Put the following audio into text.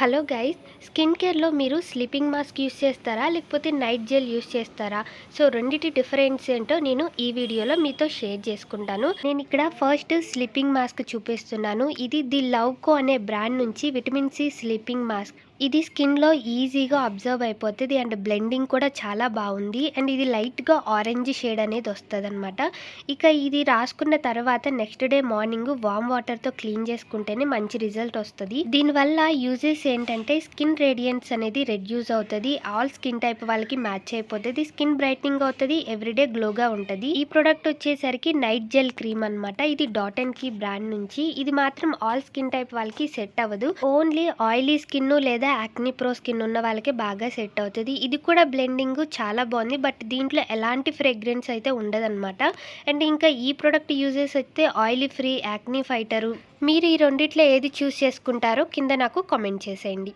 Hello guys, skin కేర్‌లో మీరు sleeping mask use చేస్తారా? లేకపోతే నైట్ జెల్ యూజ్ చేస్తారా? సో రెండిటి డిఫరెన్స్ ఏంటో నేను ఈ వీడియోలో మీతో షేర్ చేసుకుంటాను. నేనిక్కడ ఫస్ట్ స్లీపింగ్ మాస్క్ చూపిస్తున్నాను. ఇది ది లవ్‌కో అనే బ్రాండ్ నుంచి విటమిన్ సి స్లీపింగ్ మాస్క్. ఇది స్కిన్‌లో ఈజీగా అబ్జర్వ్ అయిపోతది అండ్ బ్లెండింగ్ కూడా చాలా బావుంది. అండ్ ఇది లైట్‌గా ఆరెంజ్ షేడ్ అనేది వస్తదనమాట. ఇక ఇది రాసుకున్న తర్వాత నెక్స్ట్ డే మార్నింగ్ వార్మ్ వాటర్‌తో క్లీన్ చేసుకుంటేనే మంచి రిజల్ట్ వస్తది. దీనివల్ల యూజెస్ ఏంటంటే స్కిన్ రేడియన్స్ అనేది రెడ్యూస్ అవుతది. ఆల్ స్కిన్ టైప్ వాళ్ళకి మ్యాచ్ అయిపోతది. స్కిన్ బ్రైట్నింగ్ అవుతది. ఎవ్రీడే గ్లోగా ఉంటది. ఈ ప్రొడక్ట్ వచ్చేసరికి నైట్ జెల్ క్రీమ్ అనమాట. ఇది డాట్ అండ్ కీ బ్రాండ్ నుంచి. ఇది మాత్రం ఆల్ స్కిన్ టైప్ వాళ్ళకి సెట్ అవ్వదు. ఓన్లీ ఆయిలీ స్కిన్ లేదా యాక్ని ప్రో స్కిన్ ఉన్న వాళ్ళకి బాగా సెట్ అవుతది. ఇది కూడా బ్లెండింగ్ చాలా బాగుంది. బట్ దీంట్లో ఎలాంటి ఫ్రేగ్రెన్స్ అయితే ఉండదన్నమాట. అండ్ ఇంకా ఈ ప్రొడక్ట్ యూజెస్ అయితే ఆయిలీ ఫ్రీ, యాక్ని ఫైటరు. మీరు ఈ రెండిట్లో ఏది చూస్ చేసుకుంటారో కింద నాకు కామెంట్ చేసేయండి.